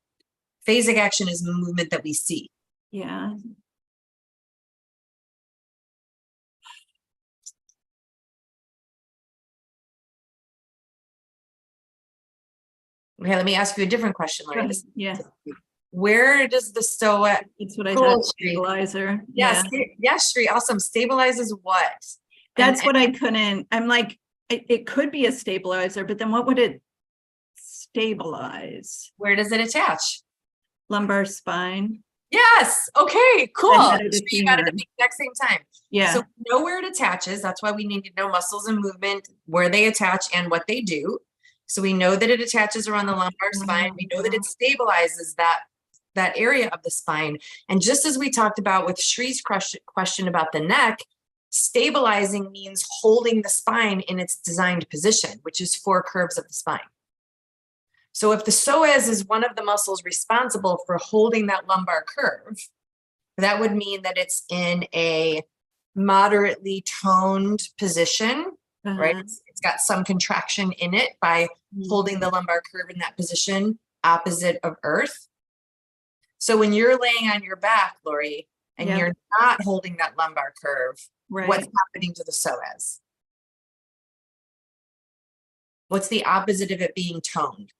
Phasic action is movement that we see. Yeah. Okay, let me ask you a different question, Lori. Yeah, Where does the psoas? that's what I Cool, thought, Shri. stabilizer. Yes, yes, Shri, awesome. Stabilizes what? That's what I couldn't, I'm like, it could be a stabilizer, but then what would it stabilize? Where does it attach? Lumbar spine. Yes. Okay, cool. head of the You got it at femur. the exact same time. Yeah. So we know where it attaches. That's why we need to know muscles and movement, where they attach and what they do. So we know that it attaches around the lumbar spine. We know that it stabilizes that area of the spine. And just as we talked about with Shri's question about the neck, stabilizing means holding the spine in its designed position, which is 4 curves of the spine. So if the psoas is one of the muscles responsible for holding that lumbar curve, that would mean that it's in a moderately toned position, right? It's got some contraction in it by holding the lumbar curve in that position opposite of earth. So when you're laying on your back, Lori, and you're not holding that lumbar curve, what's happening to the psoas? What's the opposite of it being toned?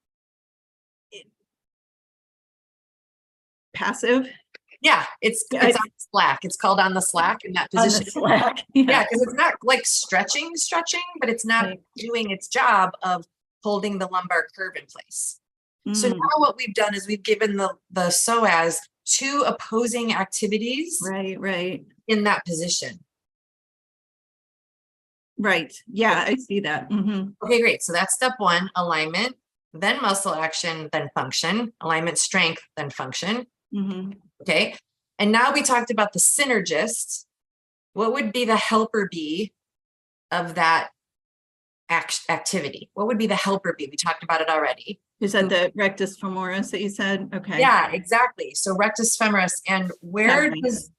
Passive. Yeah, it's on the slack. It's called on the slack in that position. On the slack. Yeah, because it's not like stretching, but it's not doing its job of holding the lumbar curve in place. So now what we've done is we've given the psoas 2 opposing activities in that position. Right. Yeah, I see that. Okay, great. So that's step 1, alignment, then muscle action, then function, alignment, strength, then function. Okay. And now we talked about the synergist. What would be the helper bee of that activity? What would be the helper bee? We talked about it already. Is that the rectus femoris that you said? Okay. Yeah, exactly. So rectus femoris, and where does,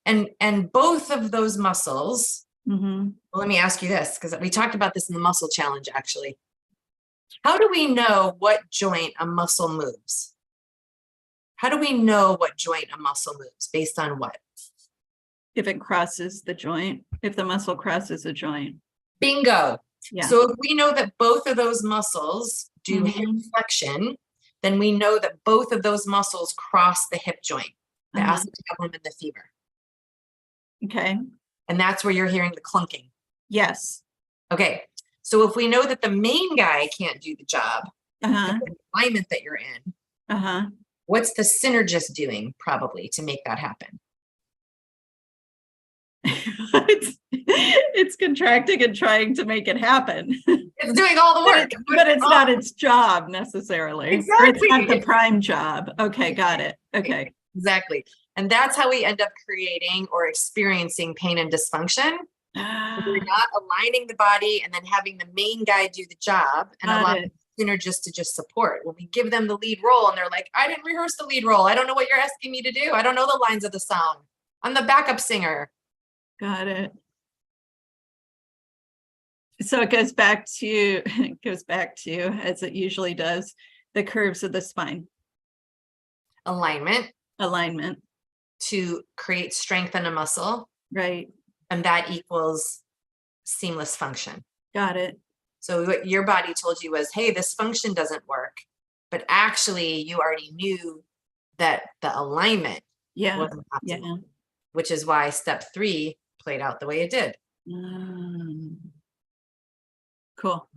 and both of those muscles, well, let me ask you this, because we talked about this in the muscle challenge, actually. How do we know what joint a muscle moves? How do we know what joint a muscle moves? Based on what? If it crosses the joint, if the muscle crosses a joint. Bingo. Yeah. So if we know that both of those muscles do hip flexion, then we know that both of those muscles cross the hip joint, the acetabulum and the femur. Okay. And that's where you're hearing the clunking. Yes. Okay. So if we know that the main guy can't do the job, the alignment that you're in, what's the synergist doing probably to make that happen? It's contracting and trying to make it happen. It's doing all the work. But it's not its job necessarily. Exactly. Or it's not the prime job. Okay, got it. Okay. Exactly. And that's how we end up creating or experiencing pain and dysfunction. We're not aligning the body and then having the main guy do the job and allowing the synergist to just support. When we give them the lead role and they're like, I didn't rehearse the lead role. I don't know what you're asking me to do. I don't know the lines of the song. I'm the backup singer. Got it. So it goes back to, as it usually does, the curves of the spine. Alignment. Alignment. To create strength in a muscle. Right. And that equals seamless function. Got it. So what your body told you was, hey, this function doesn't work. But actually, you already knew that the alignment wasn't optimal, which is why step 3 played out the way it did. Cool.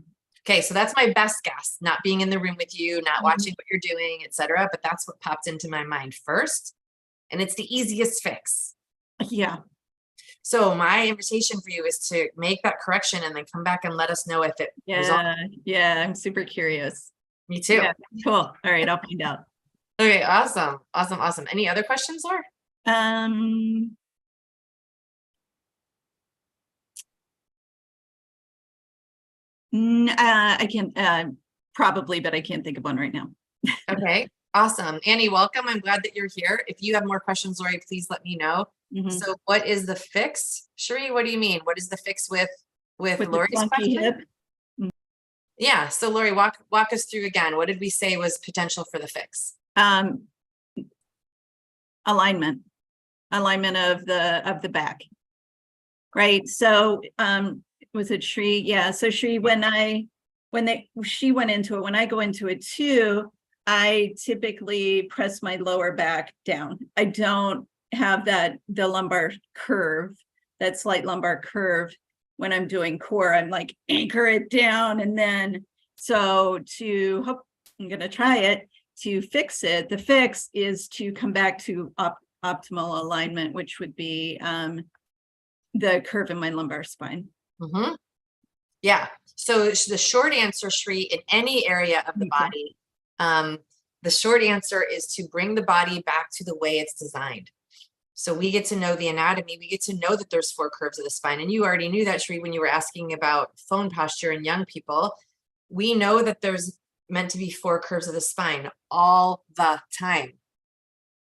Okay, so that's my best guess, not being in the room with you, not watching what you're doing, etc. But that's what popped into my mind first. And it's the easiest fix. Yeah. So my invitation for you is to make that correction and then come back and let us know if it resolved. Yeah, I'm super curious. Me too. Yeah, cool. All right, I'll find out. Okay, awesome. Any other questions, Laura? I can't probably, but I can't think of one right now. Okay, awesome. Annie, welcome. I'm glad that you're here. If you have more questions, Lori, please let me know. So what is the fix? Shri, what do you mean? What is the fix with Lori's question? Hip? Yeah, so Lori, walk us through again. What did we say was potential for the fix? Alignment of the back. Right. So was it Shri? Yeah. So Shri, when I she went into it, when I go into it too, I typically press my lower back down. I don't have the lumbar curve, that slight lumbar curve when I'm doing core. I'm like anchor it down, and then I'm going to try it to fix it. The fix is to come back to optimal alignment, which would be the curve in my lumbar spine. Mm-hmm. Yeah. So the short answer, Shri, in any area of the body, the short answer is to bring the body back to the way it's designed. So we get to know the anatomy. We get to know that there's 4 curves of the spine. And you already knew that, Shri, when you were asking about phone posture in young people. We know that there's meant to be 4 curves of the spine all the time,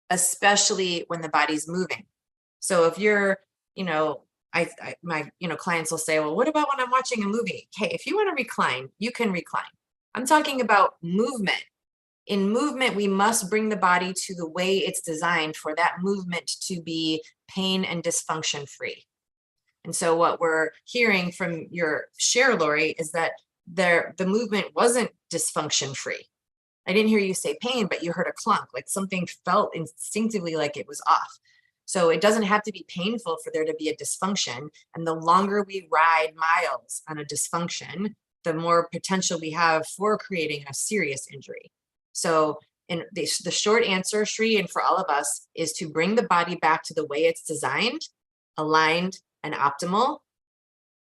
especially when the body's moving. So if you're, my clients will say, well, what about when I'm watching a movie? Okay, if you want to recline, you can recline. I'm talking about movement. In movement, we must bring the body to the way it's designed for that movement to be pain and dysfunction free. And so what we're hearing from your share, Lori, is that the movement wasn't dysfunction free. I didn't hear you say pain, but you heard a clunk, like something felt instinctively like it was off. So it doesn't have to be painful for there to be a dysfunction. And the longer we ride miles on a dysfunction, the more potential we have for creating a serious injury. So the short answer, Shri, and for all of us, is to bring the body back to the way it's designed, aligned, and optimal.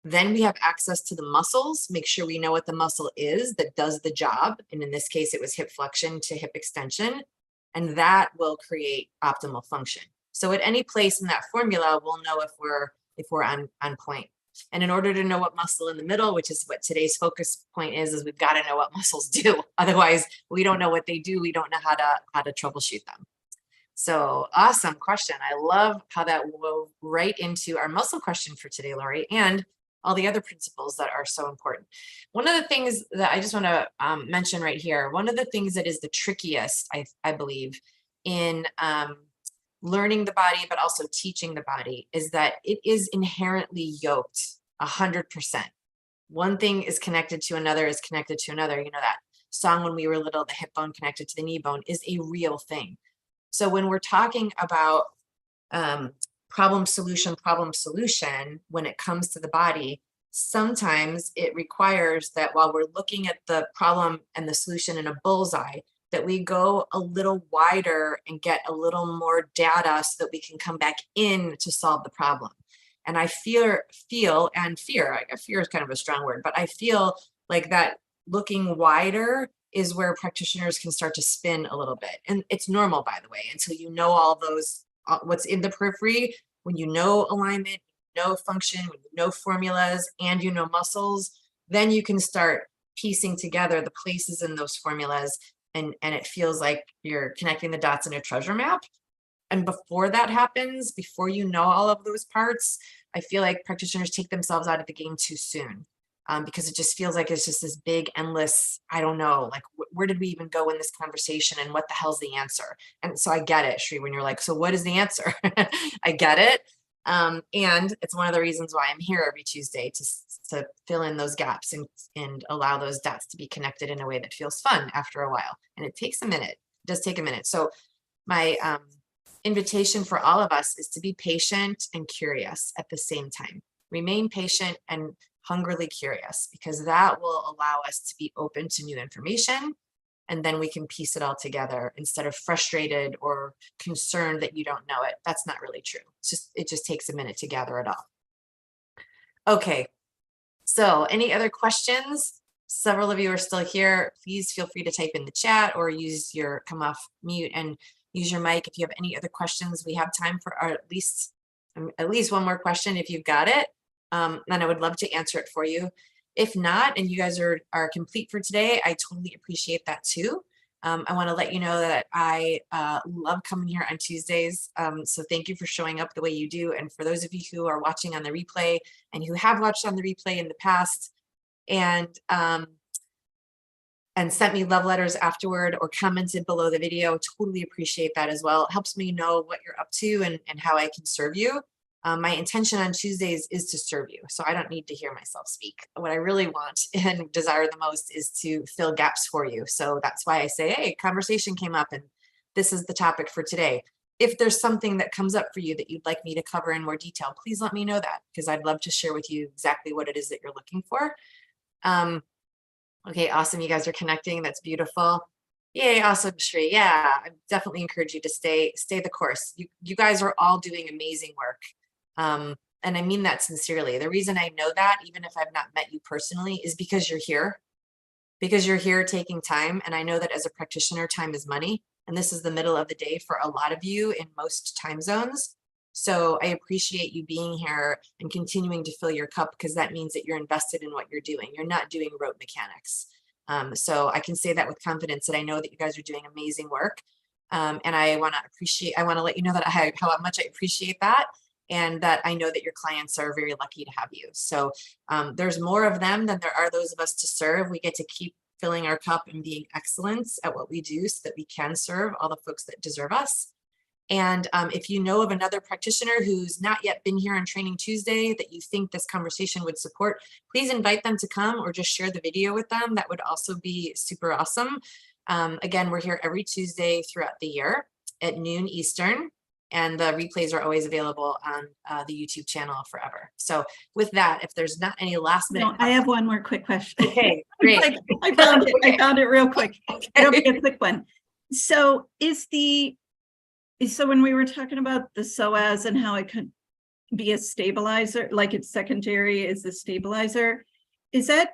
Then we have access to the muscles, make sure we know what the muscle is that does the job. And in this case, it was hip flexion to hip extension, and that will create optimal function. So at any place in that formula, we'll know if we're on point. And in order to know what muscle in the middle, which is what today's focus point is we've got to know what muscles do. Otherwise, we don't know what they do. We don't know how to troubleshoot them. So awesome question. I love how that wove right into our muscle question for today, Lori, and all the other principles that are so important. One of the things that I just want to mention right here, one of the things that is the trickiest, I believe, in learning the body, but also teaching the body, is that it is inherently yoked 100%. One thing is connected to another is connected to another. You know, that song when we were little, the hip bone connected to the knee bone, is a real thing. So when we're talking about problem solution, when it comes to the body, sometimes it requires that while we're looking at the problem and the solution in a bullseye, that we go a little wider and get a little more data so that we can come back in to solve the problem. And I fear is kind of a strong word, but I feel like that looking wider is where practitioners can start to spin a little bit. And it's normal, by the way, until you know all those, what's in the periphery. When you know alignment, you know function, when you know formulas, and you know muscles, then you can start piecing together the places in those formulas. And it feels like you're connecting the dots in a treasure map. And before that happens, before you know all of those parts, I feel like practitioners take themselves out of the game too soon, because it just feels like it's just this big, endless, I don't know, like where did we even go in this conversation and what the hell's the answer? And so I get it, Shri, when you're like, so what is the answer? I get it. And it's one of the reasons why I'm here every Tuesday to fill in those gaps and allow those dots to be connected in a way that feels fun after a while. And it takes a minute. It does take a minute. So my invitation for all of us is to be patient and curious at the same time. Remain patient and hungrily curious, because that will allow us to be open to new information. And then we can piece it all together instead of frustrated or concerned that you don't know it. That's not really true. It just takes a minute to gather it all. Okay. So any other questions? Several of you are still here. Please feel free to type in the chat or come off mute and use your mic if you have any other questions. We have time for at least one more question if you've got it. And I would love to answer it for you. If not, and you guys are complete for today, I totally appreciate that too. I want to let you know that I love coming here on Tuesdays. So thank you for showing up the way you do. And for those of you who are watching on the replay and who have watched on the replay in the past and sent me love letters afterward or commented below the video, totally appreciate that as well. It helps me know what you're up to and how I can serve you. My intention on Tuesdays is to serve you, so I don't need to hear myself speak. What I really want and desire the most is to fill gaps for you. So that's why I say, hey, conversation came up and this is the topic for today. If there's something that comes up for you that you'd like me to cover in more detail, please let me know that, because I'd love to share with you exactly what it is that you're looking for. Okay, awesome. You guys are connecting. That's beautiful. Yay, awesome, Shri. Yeah, I definitely encourage you to stay the course. You guys are all doing amazing work. And I mean that sincerely. The reason I know that, even if I've not met you personally, is because you're here. Because you're here taking time. And I know that as a practitioner, time is money. And this is the middle of the day for a lot of you in most time zones. So I appreciate you being here and continuing to fill your cup, because that means that you're invested in what you're doing. You're not doing rote mechanics. So I can say that with confidence, that I know that you guys are doing amazing work. And I want to let you know that how much I appreciate that. And that I know that your clients are very lucky to have you. So there's more of them than there are those of us to serve. We get to keep filling our cup and being excellent at what we do so that we can serve all the folks that deserve us. And if you know of another practitioner who's not yet been here on Training Tuesday that you think this conversation would support, please invite them to come or just share the video with them. That would also be super awesome. Again, we're here every Tuesday throughout the year at noon Eastern. And the replays are always available on the YouTube channel forever. So with that, if there's not any last minute. No, I have one more quick question. Okay, great. I found it. Okay. I found it real quick. Okay. It'll be a quick one. So so when we were talking about the psoas and how it could be a stabilizer, like it's secondary is the stabilizer, is that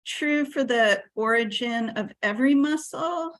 true for the origin of every muscle?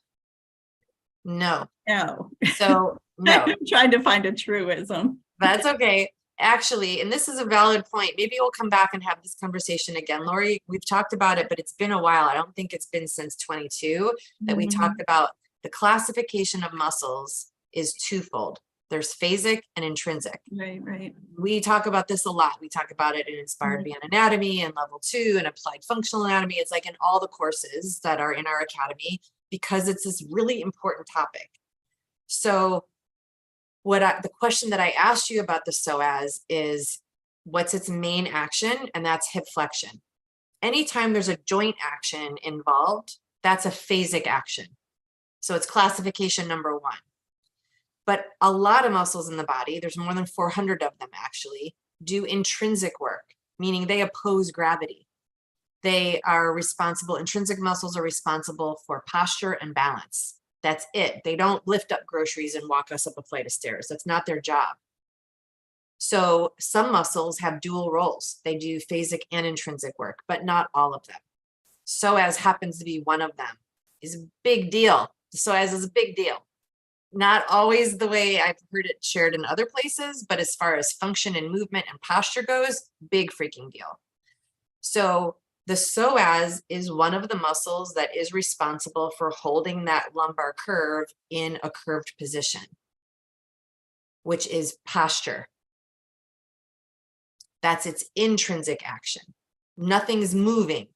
No. No. So no. I'm trying to find a truism. That's okay. Actually, and this is a valid point. Maybe we'll come back and have this conversation again. Lori, we've talked about it, but it's been a while. I don't think it's been since 22 that we talked about the classification of muscles is twofold. There's phasic and intrinsic. Right, right. We talk about this a lot. We talk about it in Inspired Beyond Anatomy and Level 2 and Applied Functional Anatomy. It's like in all the courses that are in our academy, because it's this really important topic. So the question that I asked you about the psoas is, what's its main action? And that's hip flexion. Anytime there's a joint action involved, that's a phasic action. So it's classification number 1. But a lot of muscles in the body, there's more than 400 of them actually, do intrinsic work, meaning they oppose gravity. They are responsible, intrinsic muscles are responsible for posture and balance. That's it. They don't lift up groceries and walk us up a flight of stairs. That's not their job. So some muscles have dual roles. They do phasic and intrinsic work, but not all of them. Psoas happens to be one of them. Is a big deal. The psoas is a big deal. Not always the way I've heard it shared in other places, but as far as function and movement and posture goes, big freaking deal. So the psoas is one of the muscles that is responsible for holding that lumbar curve in a curved position, which is posture. That's its intrinsic action. Nothing's moving,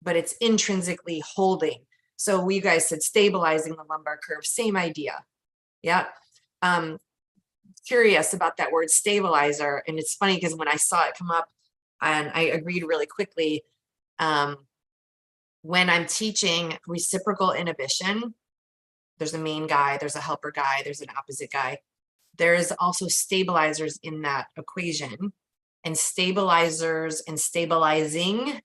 but it's intrinsically holding. So you guys said stabilizing the lumbar curve, same idea. Yeah. Curious about that word stabilizer. And it's funny because when I saw it come up, and I agreed really quickly, when I'm teaching reciprocal inhibition, there's a main guy, there's a helper guy, there's an opposite guy. There's also stabilizers in that equation. And stabilizers and stabilizing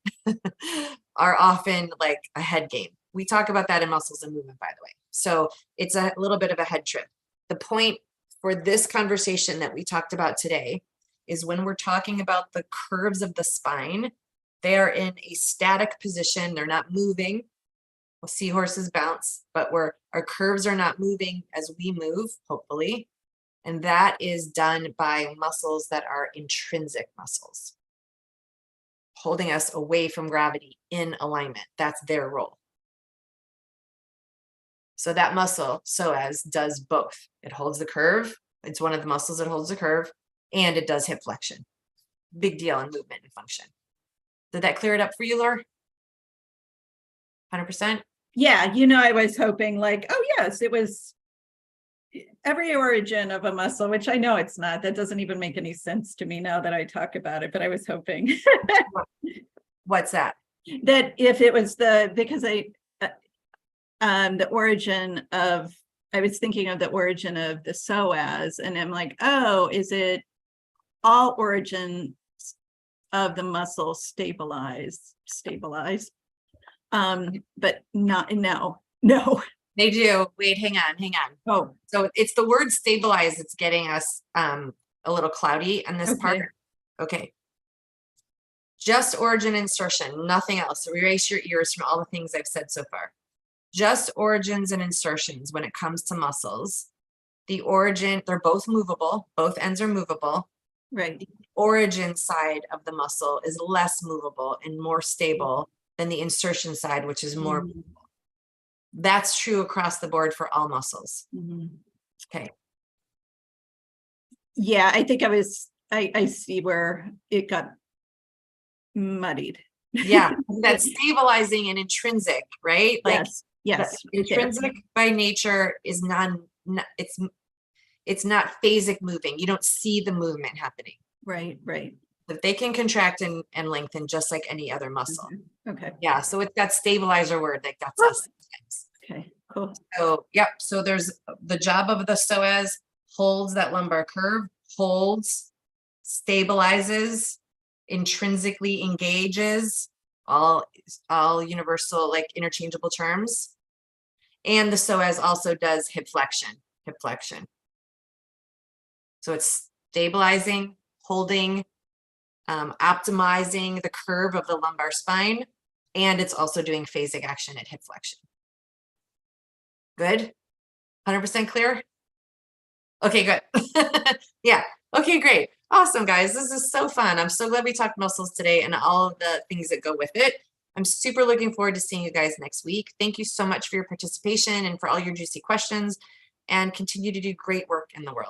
are often like a head game. We talk about that in Muscles and Movement, by the way. So it's a little bit of a head trip. The point for this conversation that we talked about today is when we're talking about the curves of the spine, they are in a static position. They're not moving. We'll see horses bounce, but our curves are not moving as we move, hopefully. And that is done by muscles that are intrinsic muscles, holding us away from gravity in alignment. That's their role. So that muscle, psoas, does both. It holds the curve. It's one of the muscles that holds the curve, and it does hip flexion. Big deal in movement and function. Did that clear it up for you, Laura? 100%? Yeah, I was hoping like, oh yes, it was every origin of a muscle, which I know it's not, that doesn't even make any sense to me now that I talk about it, but I was hoping What's that? that if it was because the origin of, I was thinking of the origin of the psoas, and I'm like, oh, is it all origins of the muscle stabilize? But not, no. They do. Wait, hang on. Oh, So it's the word stabilize that's getting us a little cloudy on this part. Okay. Just origin insertion, nothing else. So erase your ears from all the things I've said so far. Just origins and insertions when it comes to muscles. The origin, they're both movable. Both ends are movable. right. The origin side of the muscle is less movable and more stable than the insertion side, which is more movable. That's true across the board for all muscles. Okay. Yeah, I think I see where it got muddied. Yeah, that's stabilizing and intrinsic, right? Like yes. intrinsic by nature is it's not phasic moving. You don't see the movement happening. Right. But they can contract and lengthen just like any other muscle. Okay. Yeah, so it's that stabilizer word, like that's us. Okay, cool. So yep, so there's the job of the psoas, holds that lumbar curve, holds, stabilizes, intrinsically engages, all universal, like interchangeable terms. And the psoas also does hip flexion. So it's stabilizing, holding, optimizing the curve of the lumbar spine, and it's also doing phasic action at hip flexion. Good? 100% clear? Okay, good. Yeah. Okay, great. Awesome, guys. This is so fun. I'm so glad we talked muscles today and all of the things that go with it. I'm super looking forward to seeing you guys next week. Thank you so much for your participation and for all your juicy questions, and continue to do great work in the world.